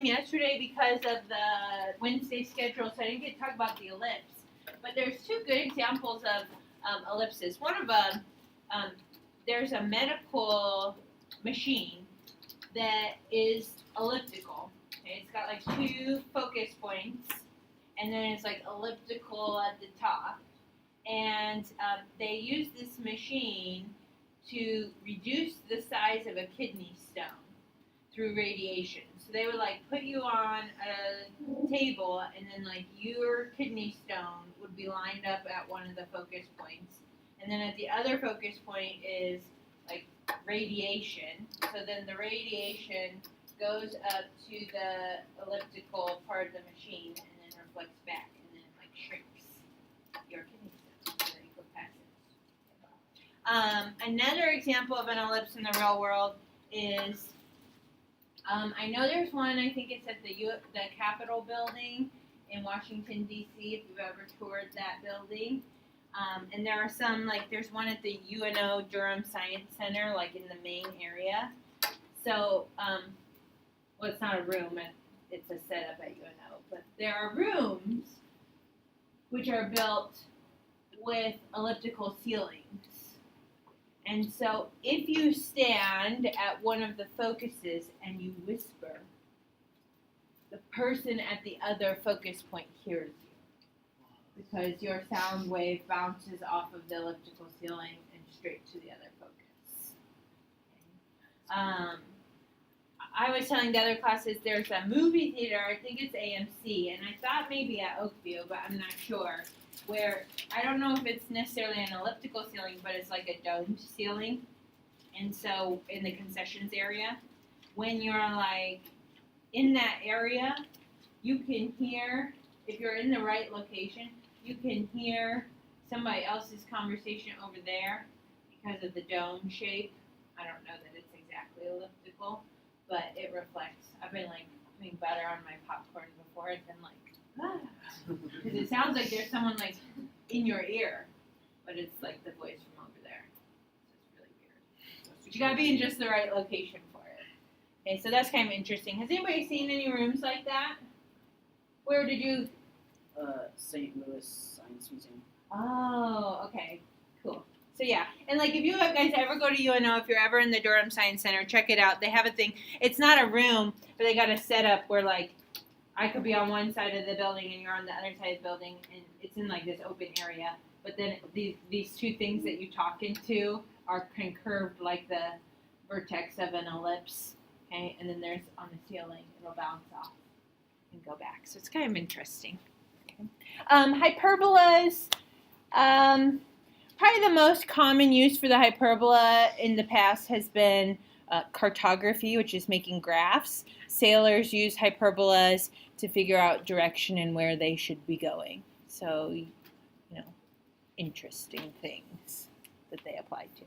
yesterday because of the Wednesday schedule, so I didn't get to talk about the ellipse. But there's two good examples of ellipses. One of them, um, there's a medical machine that is elliptical. Okay? It's got like two focus points, and then it's like elliptical at the top. And they use this machine to reduce the size of a kidney stone through radiation. So they would like put you on a table, and then like your kidney stone would be lined up at one of the focus points, and then at the other focus point is like radiation. So then the radiation goes up to the elliptical part of the machine, and then reflects back, and then it like shrinks your kidney stone so that you go past it. Another example of an ellipse in the real world is I know there's one. I think it's at the Capitol building in Washington D.C. If you've ever toured that building, and there are some like there's one at the UNO Durham Science Center, like in the main area. So, well, it's not a room; it's a setup at UNO. But there are rooms which are built with elliptical ceilings. And so if you stand at one of the focuses and you whisper, the person at the other focus point hears you because your sound wave bounces off of the elliptical ceiling and straight to the other focus. Okay. I was telling the other classes there's a movie theater, I think it's AMC, and I thought maybe at Oakview, but I'm not sure, where I don't know if it's necessarily an elliptical ceiling, but it's like a domed ceiling. And so in the concessions area, when you're like in that area, you can hear, if you're in the right location, you can hear somebody else's conversation over there because of the dome shape. I don't know that it's exactly elliptical, but it reflects. I've been like putting butter on my popcorn before and been like, because it sounds like there's someone like in your ear, but it's like the voice from over there. So it's really weird. But you gotta be in just the right location for it. Okay, so that's kind of interesting. Has anybody seen any rooms like that? Where did you? St. Louis Science Museum. Oh, okay, cool. So yeah, and like if you guys ever go to UNO, if you're ever in the Durham Science Center, check it out. They have a thing. It's not a room, but they got a setup where like I could be on one side of the building and you're on the other side of the building, and it's in like this open area. But then these two things that you talk into are kind of curved like the vertex of an ellipse. Okay, and then there's on the ceiling, it'll bounce off and go back. So it's kind of interesting. Okay. Hyperbolas. Probably the most common use for the hyperbola in the past has been cartography, which is making graphs. Sailors use hyperbolas to figure out direction and where they should be going. So, interesting things that they apply to.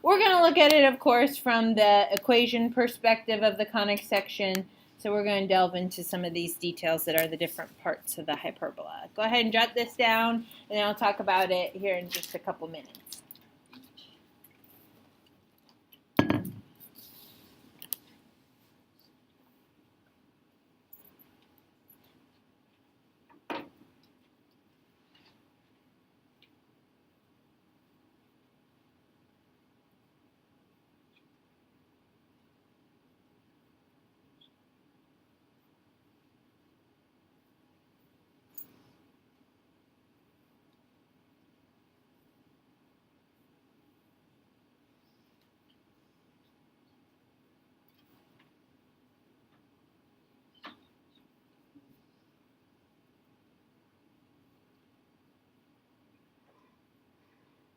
We're going to look at it, of course, from the equation perspective of the conic section. So we're going to delve into some of these details that are the different parts of the hyperbola. Go ahead and jot this down, and then I'll talk about it here in just a couple minutes.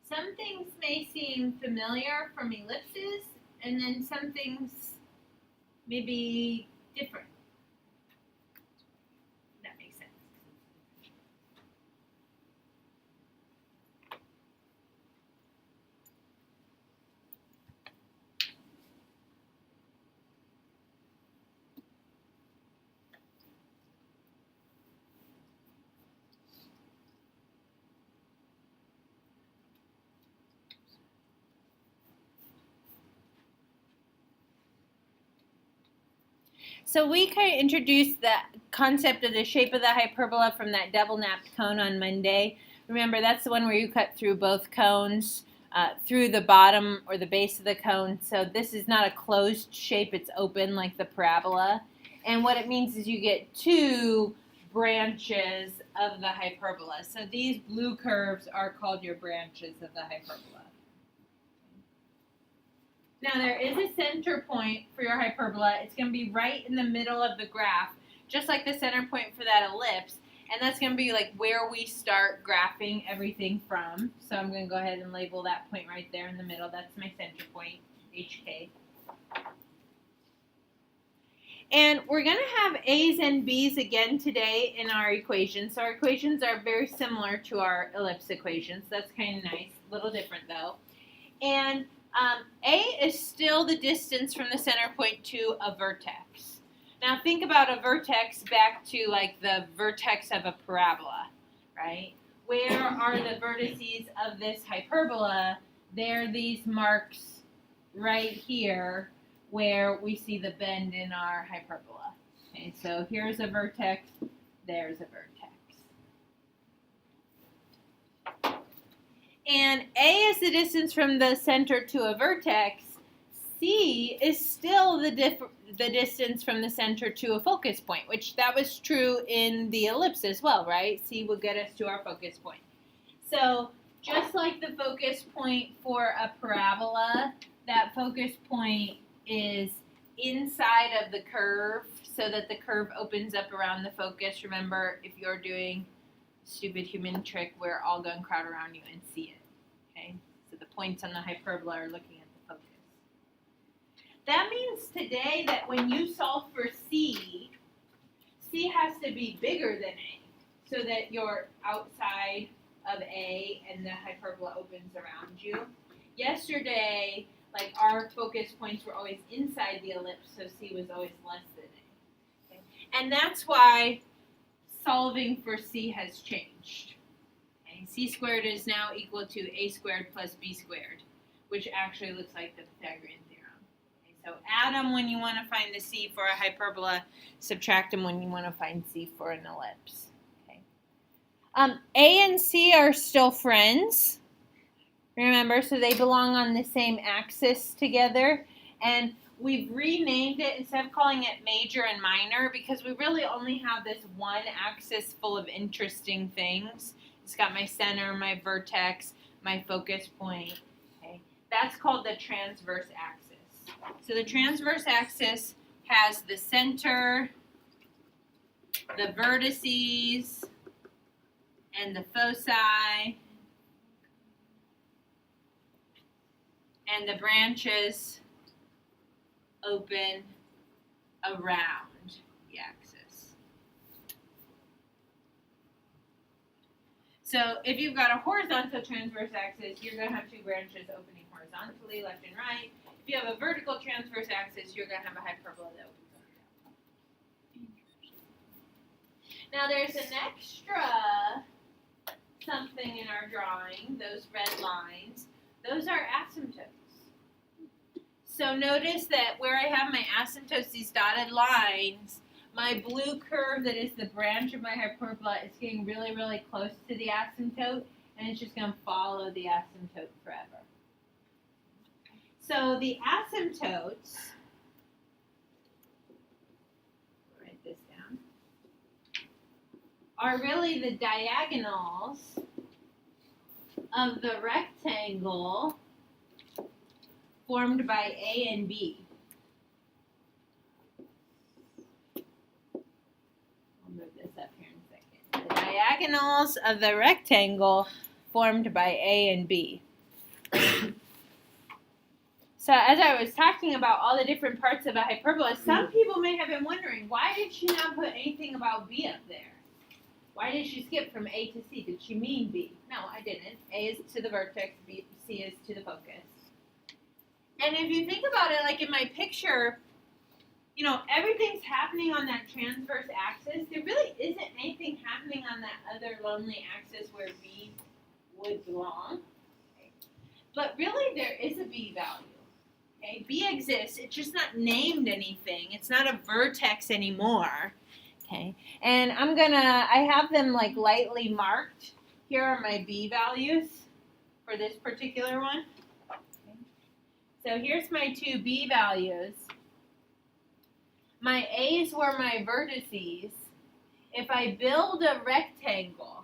Some things may seem familiar from ellipses, and then some things may be different. That makes sense. So we kind of introduced the concept of the shape of the hyperbola from that double-napped cone on Monday. Remember, that's the one where you cut through both cones, through the bottom or the base of the cone. So this is not a closed shape, it's open like the parabola. And what it means is you get two branches of the hyperbola. So these blue curves are called your branches of the hyperbola. Now there is a center point for your hyperbola. It's going to be right in the middle of the graph, just like the center point for that ellipse. And that's going to be like where we start graphing everything from. So I'm going to go ahead and label that point right there in the middle. That's my center point, HK. And we're going to have A's and B's again today in our equations. So our equations are very similar to our ellipse equations. That's kind of nice. A little different though. And A is still the distance from the center point to a vertex. Now think about a vertex back to like the vertex of a parabola, right? Where are the vertices of this hyperbola? They're these marks right here where we see the bend in our hyperbola. Okay, so here's a vertex, there's a vertex. And A is the distance from the center to a vertex. C is still the distance from the center to a focus point, which that was true in the ellipse as well, right? C will get us to our focus point. So just like the focus point for a parabola, that focus point is inside of the curve so that the curve opens up around the focus. Remember, if you're doing stupid human trick, we're all going to crowd around you and see it. Okay? So the points on the hyperbola are looking at the focus. That means today that when you solve for C, C has to be bigger than A so that you're outside of A and the hyperbola opens around you. Yesterday, like our focus points were always inside the ellipse, so C was always less than A. Okay? And that's why solving for C has changed. Okay? C squared is now equal to A squared plus B squared, which actually looks like the Pythagorean theorem. Okay? So add them when you want to find the C for a hyperbola, subtract them when you want to find C for an ellipse. Okay? A and C are still friends. Remember, so they belong on the same axis together. And we've renamed it, instead of calling it major and minor, because we really only have this one axis full of interesting things. It's got my center, my vertex, my focus point. Okay? That's called the transverse axis. So the transverse axis has the center, the vertices, and the foci, and the branches open around the axis. So if you've got a horizontal transverse axis, you're going to have two branches opening horizontally, left and right. If you have a vertical transverse axis, you're going to have a hyperbola that opens up. Now there's an extra something in our drawing, those red lines. Those are asymptotes. So notice that where I have my asymptotes, these dotted lines, my blue curve that is the branch of my hyperbola is getting really, really close to the asymptote, and it's just going to follow the asymptote forever. So the asymptotes, write this down, are really the diagonals of the rectangle formed by A and B. I'll move this up here in a second. The diagonals of the rectangle formed by A and B. So as I was talking about all the different parts of a hyperbola, some people may have been wondering, why did she not put anything about B up there? Why did she skip from A to C? Did she mean B? No, I didn't. A is to the vertex, B, C is to the focus. And if you think about it, like in my picture, you know, everything's happening on that transverse axis. There really isn't anything happening on that other lonely axis where B would belong. Okay. But really, there is a B value. Okay, B exists. It's just not named anything. It's not a vertex anymore. Okay, and I have them like lightly marked. Here are my B values for this particular one. Okay. So here's my two B values. My A's were my vertices. If I build a rectangle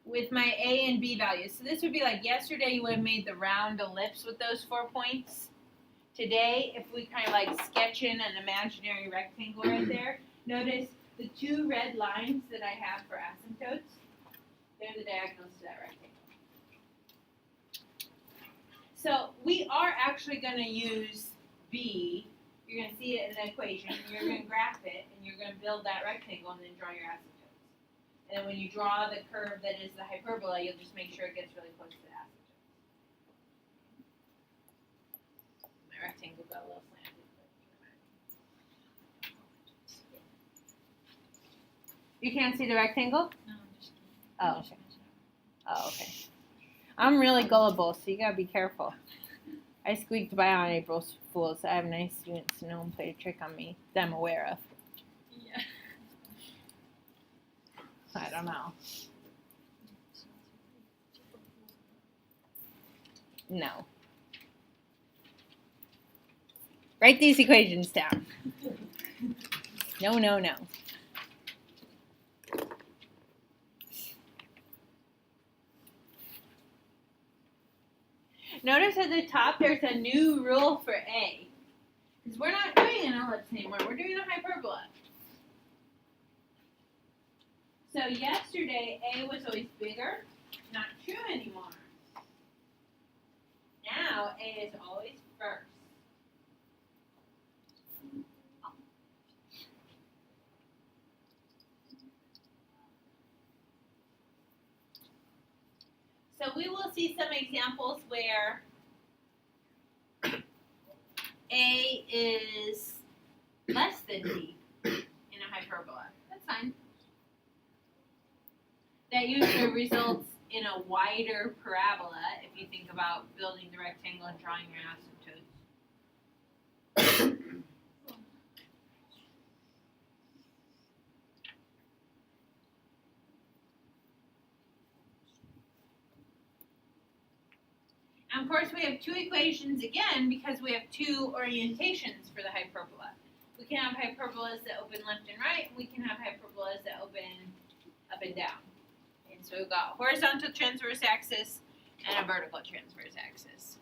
with my A and B values, so this would be like yesterday you would have made the round ellipse with those 4 points. Today, if we kind of like sketch in an imaginary rectangle right there, notice the two red lines that I have for asymptotes, they're the diagonals to that rectangle. So we are actually going to use B. You're going to see it in the equation, you're going to graph it, and you're going to build that rectangle and then draw your asymptotes. And then when you draw the curve that is the hyperbola, you'll just make sure it gets really close to the asymptote. My rectangle got a little slanted. You can't see the rectangle? No, I'm just kidding. Oh, okay. Oh, okay. I'm really gullible, so you gotta be careful. I squeaked by on April Fools. I have nice students who know and play a trick on me that I'm aware of. Yeah. I don't know. No. Write these equations down. No, no, no. Notice at the top there's a new rule for A. Because we're not doing an ellipse anymore, we're doing a hyperbola. So yesterday A was always bigger, not true anymore. Now A is always first. So we will see some examples where A is less than B in a hyperbola. That's fine. That usually results in a wider parabola if you think about building the rectangle and drawing your asymptotes. And of course we have two equations again because we have two orientations for the hyperbola. We can have hyperbolas that open left and right, and we can have hyperbolas that open up and down. And so we've got horizontal transverse axis and a vertical transverse axis.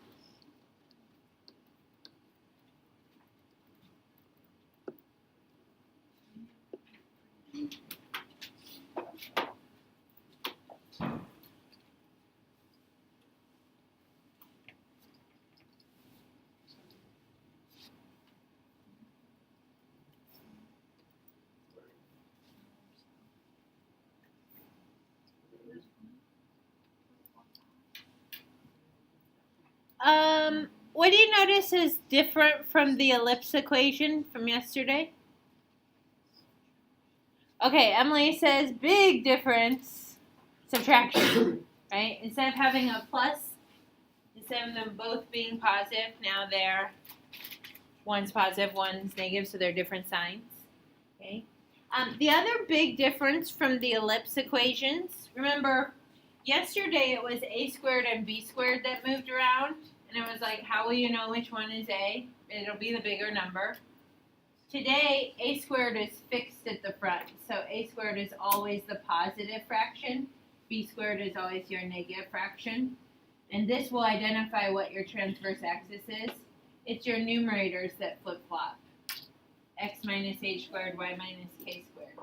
What do you notice is different from the ellipse equation from yesterday? Okay, Emily says big difference, subtraction, right? Instead of having a plus, instead of them both being positive, now they're one's positive, one's negative, so they're different signs. Okay. The other big difference from the ellipse equations, remember, yesterday it was a squared and b squared that moved around. And it was like, how will you know which one is A? It'll be the bigger number. Today, A squared is fixed at the front. So A squared is always the positive fraction. B squared is always your negative fraction. And this will identify what your transverse axis is. It's your numerators that flip-flop. X minus h squared, y minus k squared.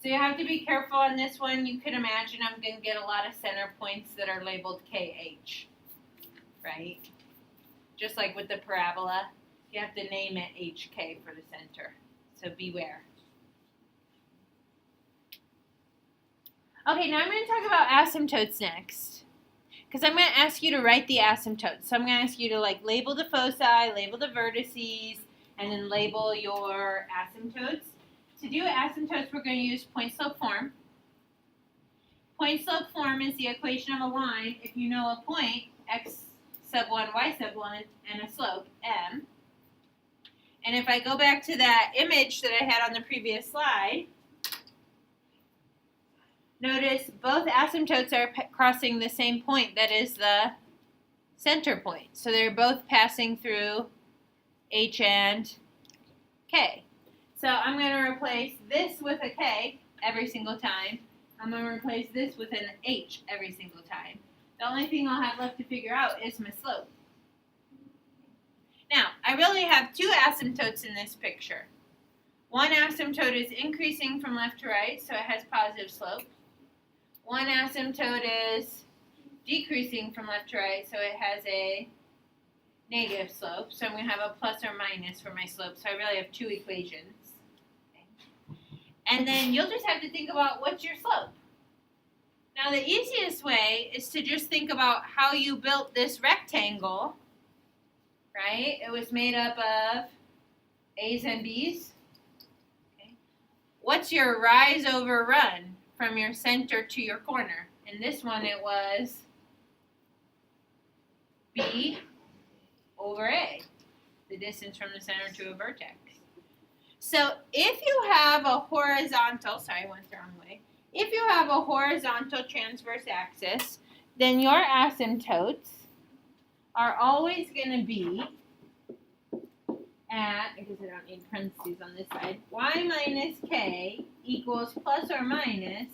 So you have to be careful on this one. You can imagine I'm going to get a lot of center points that are labeled KH. Right? Just like with the parabola, you have to name it HK for the center. So beware. Okay, now I'm going to talk about asymptotes next. Because I'm going to ask you to write the asymptotes. So I'm going to ask you to like label the foci, label the vertices, and then label your asymptotes. To do asymptotes, we're going to use point slope form. Point slope form is the equation of a line. If you know a point, x sub 1, y sub 1, and a slope, m. And if I go back to that image that I had on the previous slide, notice both asymptotes are crossing the same point, that is the center point. So they're both passing through h and k. So I'm going to replace this with a k every single time. I'm going to replace this with an h every single time. The only thing I'll have left to figure out is my slope. Now, I really have two asymptotes in this picture. One asymptote is increasing from left to right, so it has positive slope. One asymptote is decreasing from left to right, so it has a negative slope. So I'm going to have a plus or minus for my slope, so I really have two equations. Okay. And then you'll just have to think about what's your slope. Now the easiest way is to just think about how you built this rectangle, right? It was made up of A's and B's. Okay. What's your rise over run from your center to your corner? In this one it was B over A, the distance from the center to a vertex. So if you have a horizontal, sorry, I went the wrong way. If you have a horizontal transverse axis, then your asymptotes are always going to be at, because I don't need parentheses on this side, y minus k equals plus or minus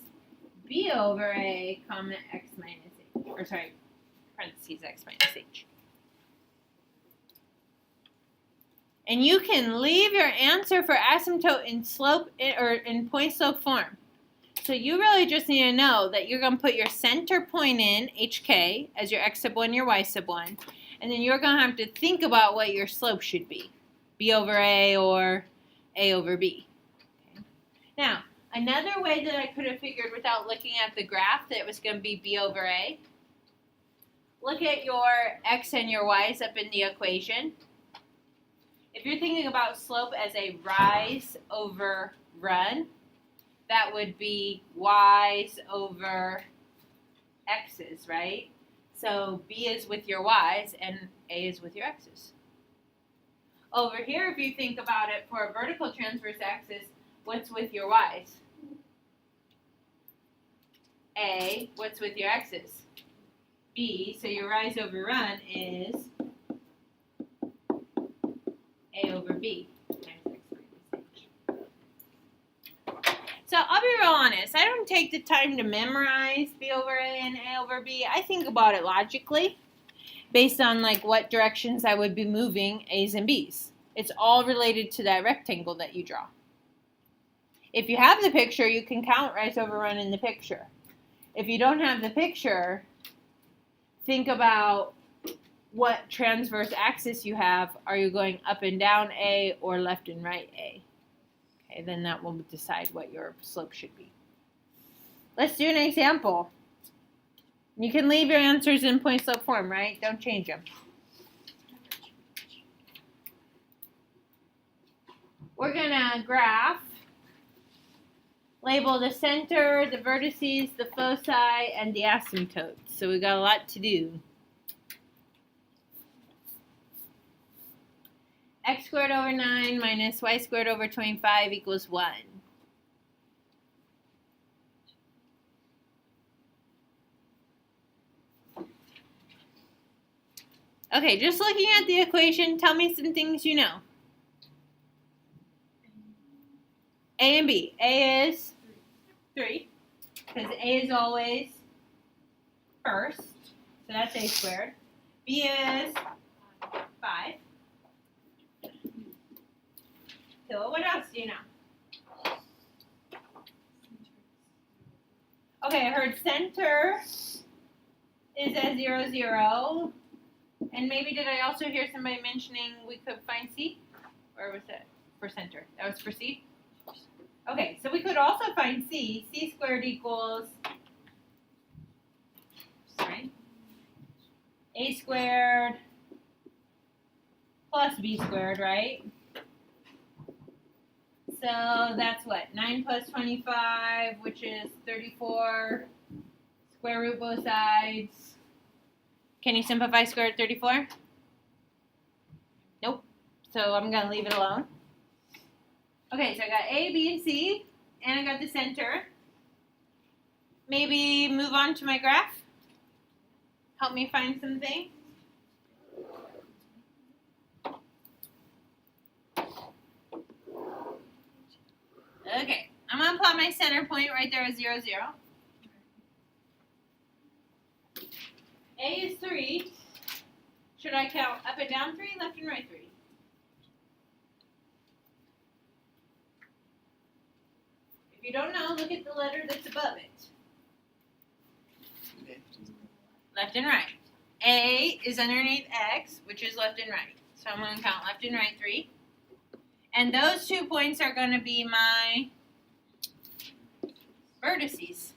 b over a comma x minus h, or sorry, parentheses x minus h. And you can leave your answer for asymptote in slope or in point slope form. So you really just need to know that you're going to put your center point in, hk, as your x sub 1, your y sub 1, and then you're going to have to think about what your slope should be, b over a or a over b. Okay. Now, another way that I could have figured without looking at the graph that it was going to be b over a, look at your x and your y's up in the equation. If you're thinking about slope as a rise over run, that would be y's over x's, right? So b is with your y's and a is with your x's. Over here, if you think about it for a vertical transverse axis, what's with your y's? A, what's with your x's? B, so your rise over run is A over B times x minus h. So I'll be real honest, I don't take the time to memorize b over a and a over b. I think about it logically based on like what directions I would be moving a's and b's. It's all related to that rectangle that you draw. If you have the picture, you can count rise over run in the picture. If you don't have the picture, think about what transverse axis you have. Are you going up and down A or left and right A? Okay, then that will decide what your slope should be. Let's do an example. You can leave your answers in point slope form, right? Don't change them. We're going to graph, label the center, the vertices, the foci, and the asymptotes. So we've got a lot to do. X squared over 9 minus y squared over 25 equals 1. Okay, just looking at the equation, tell me some things you know. A and B. A is 3, because A is always first, so that's A squared. B is 5. So what else do you know? Okay, I heard center is at 0, 0. And maybe did I also hear somebody mentioning we could find C? Or was that for center? That was for C? Okay, so we could also find C. C squared equals, sorry, A squared plus B squared, right? So that's what? 9 plus 25, which is 34. Square root both sides. Can you simplify square root 34? Nope. So I'm going to leave it alone. Okay, so I got A, B, and C, and I got the center. Maybe move on to my graph. Help me find something. Okay, I'm going to plot my center point right there at 0, 0. A is 3. Should I count up and down 3, left and right 3? If you don't know, look at the letter that's above it. Left and right. A is underneath X, which is left and right. So I'm going to count left and right 3. And those 2 points are going to be my vertices.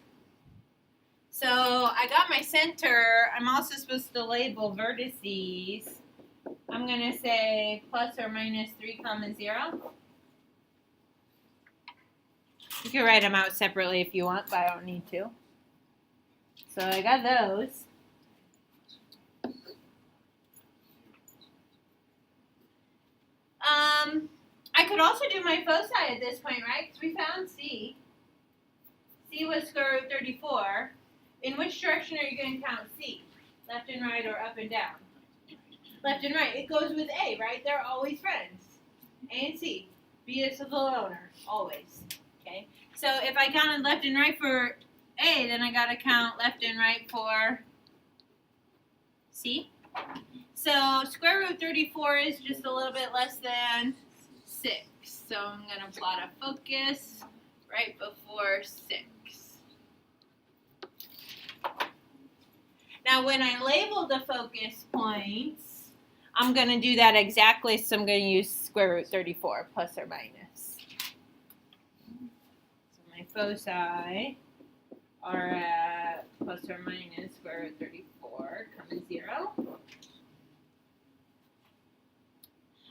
So I got my center. I'm also supposed to label vertices. I'm going to say plus or minus 3, 0. You can write them out separately if you want, but I don't need to. So I got those. I could also do my foci at this point, right? Because we found C. C was square root 34. In which direction are you going to count C? Left and right or up and down? Left and right. It goes with A, right? They're always friends. A and C. B is the owner, always. Okay. So if I counted left and right for A, then I got to count left and right for C. So square root 34 is just a little bit less than 6. So I'm going to plot a focus right before 6. Now when I label the focus points, I'm going to do that exactly. So I'm going to use square root 34 plus or minus. So my foci are at plus or minus square root 34, 0.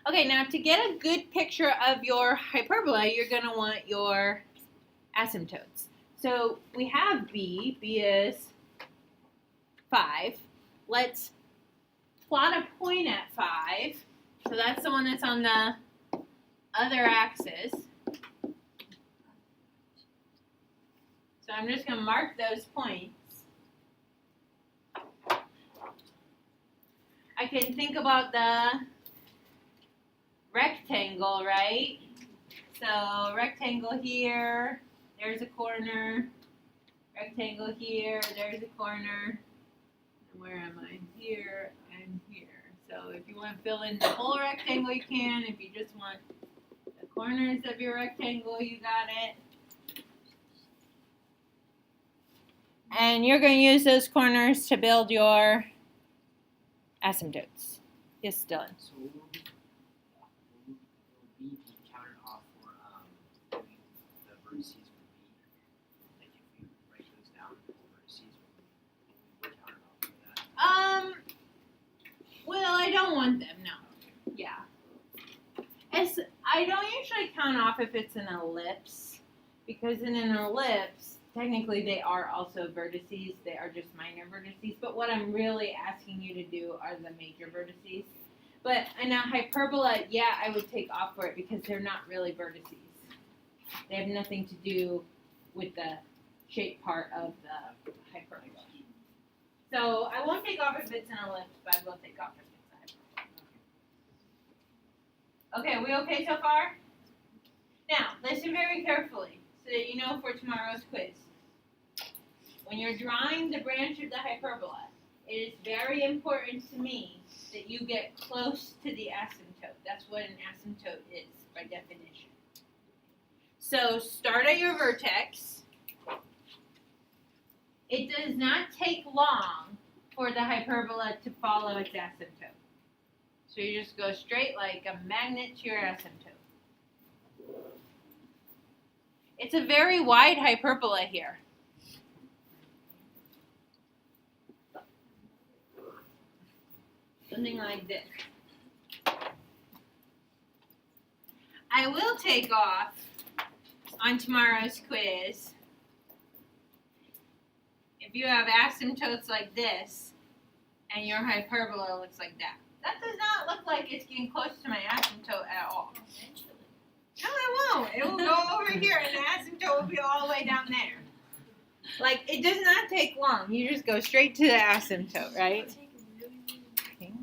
Okay, now to get a good picture of your hyperbola, you're going to want your asymptotes. So we have B. B is 5. Let's plot a point at 5. So that's the one that's on the other axis. So I'm just going to mark those points. I can think about the rectangle, right? So rectangle here, there's a corner. Rectangle here, there's a corner. And where am I? Here and here. So if you want to fill in the whole rectangle, you can. If you just want the corners of your rectangle, you got it. And you're going to use those corners to build your asymptotes. Yes, Dylan. So will B be counted off for the vertices for B? Like if we write those down, the vertices will be counted off for that? Well, I don't want them, no. Yeah. I don't usually count off if it's an ellipse, because in an ellipse, technically they are also vertices. They are just minor vertices, but what I'm really asking you to do are the major vertices. But in a hyperbola, yeah, I would take off for it because they're not really vertices. They have nothing to do with the shape part of the hyperbola. So I won't take off if it's an ellipse, but I will take off if it's a hyperbola. Okay, are we okay so far? Now, listen very carefully so that you know for tomorrow's quiz. When you're drawing the branch of the hyperbola, it is very important to me that you get close to the asymptote. That's what an asymptote is by definition. So start at your vertex. It does not take long for the hyperbola to follow its asymptote. So you just go straight like a magnet to your asymptote. It's a very wide hyperbola here. Something like this. I will take off on tomorrow's quiz if you have asymptotes like this and your hyperbola looks like that. That does not look like it's getting close to my asymptote at all. Eventually. No, it won't. It will go over here, and the asymptote will be all the way down there. Like, it does not take long. You just go straight to the asymptote, right? Okay.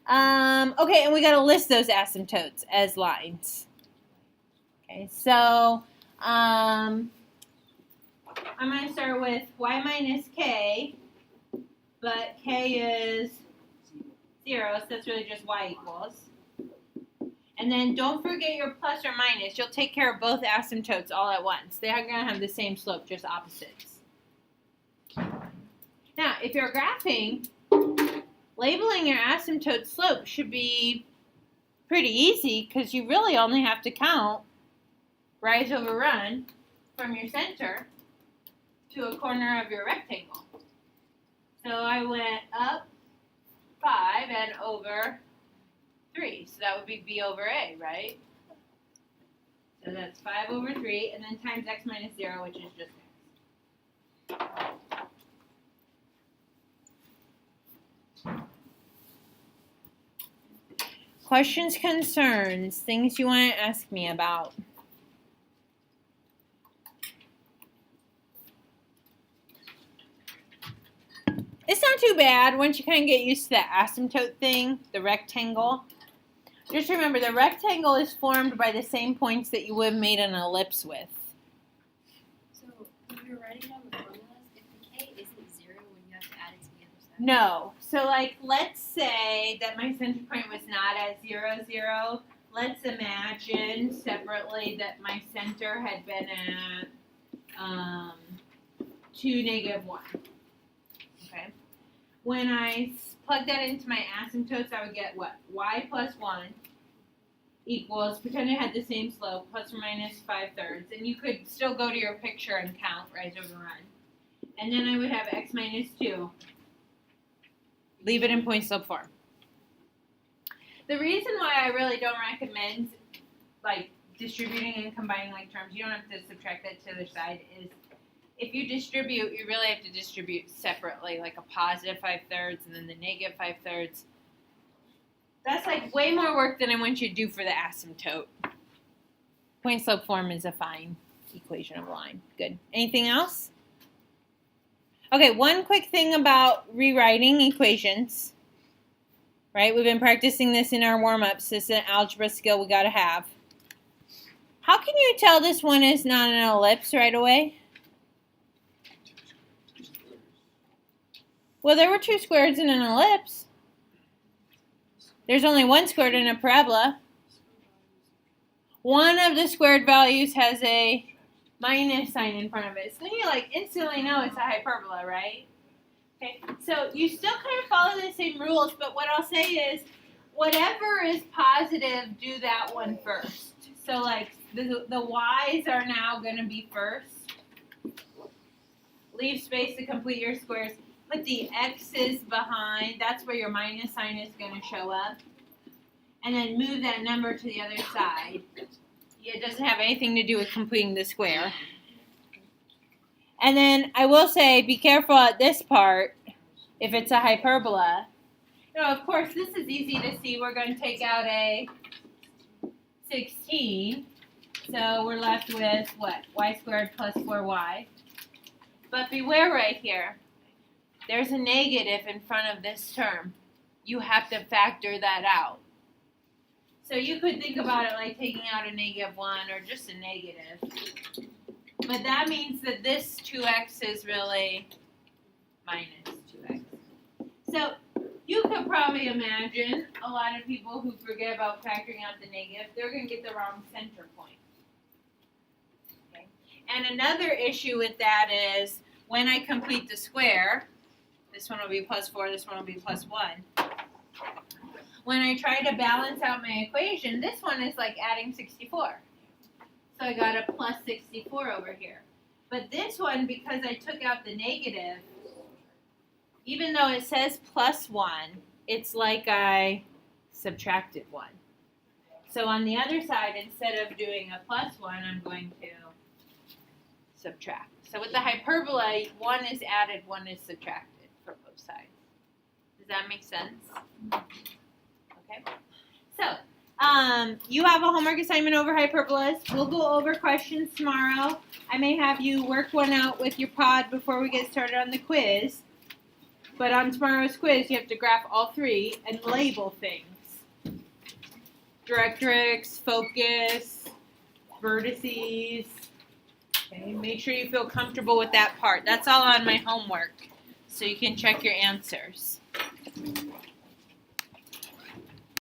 Okay, and we got to list those asymptotes as lines. Okay, so I'm going to start with y minus k, but k is 0, so that's really just y equals. And then don't forget your plus or minus. You'll take care of both asymptotes all at once. They are going to have the same slope, just opposites. Now, if you're graphing, labeling your asymptote slope should be pretty easy because you really only have to count rise over run from your center to a corner of your rectangle. So I went up 5 and over 3. So that would be b over a, right? So that's 5 over 3, and then times x minus 0, which is just x. Questions, concerns, things you want to ask me about? It's not too bad once you kind of get used to that asymptote thing, the rectangle. Just remember, the rectangle is formed by the same points that you would have made an ellipse with. So when you're writing down the formulas, if the k isn't 0 when you have to add it to the other side? No. So, like, let's say that my center point was not at 0, 0. Let's imagine separately that my center had been at 2, negative 1. Okay. When I plug that into my asymptotes, I would get what? Y plus 1 equals, pretend it had the same slope, plus or minus 5/3. And you could still go to your picture and count rise over run. And then I would have x minus 2. Leave it in point slope form. The reason why I really don't recommend like distributing and combining like terms, you don't have to subtract that to the other side, is if you distribute, you really have to distribute separately, like a positive 5/3 and then the negative 5/3. That's like way more work than I want you to do for the asymptote. Point slope form is a fine equation of a line. Good. Anything else? Okay, one quick thing about rewriting equations. Right? We've been practicing this in our warm-ups. This is an algebra skill we got to have. How can you tell this one is not an ellipse right away? Well, there were 2 squares in an ellipse. There's only 1 squared in a parabola. One of the squared values has a minus sign in front of it. So then you like instantly know it's a hyperbola, right? Okay, so you still kind of follow the same rules, but what I'll say is whatever is positive, do that one first. So like the y's are now going to be first. Leave space to complete your squares. Put the x's behind. That's where your minus sign is going to show up. And then move that number to the other side. It doesn't have anything to do with completing the square. And then I will say, be careful at this part if it's a hyperbola. You know, of course, this is easy to see. We're going to take out a 16. So we're left with what? Y squared plus 4y. But beware right here. There's a negative in front of this term. You have to factor that out. So you could think about it like taking out a negative 1 or just a negative. But that means that this 2x is really minus 2x. So you could probably imagine a lot of people who forget about factoring out the negative, they're going to get the wrong center point. Okay. And another issue with that is when I complete the square, this one will be plus 4, this one will be plus 1. When I try to balance out my equation, this one is like adding 64. So I got a plus 64 over here. But this one, because I took out the negative, even though it says plus 1, it's like I subtracted 1. So on the other side, instead of doing a plus 1, I'm going to subtract. So with the hyperbola, 1 is added, 1 is subtracted. proposed size. Does that make sense? Okay. So, you have a homework assignment over hyperbolas. We'll go over questions tomorrow. I may have you work one out with your pod before we get started on the quiz. But on tomorrow's quiz, you have to graph all three and label things. Directrix, focus, vertices. Okay, make sure you feel comfortable with that part. That's all on my homework, so you can check your answers.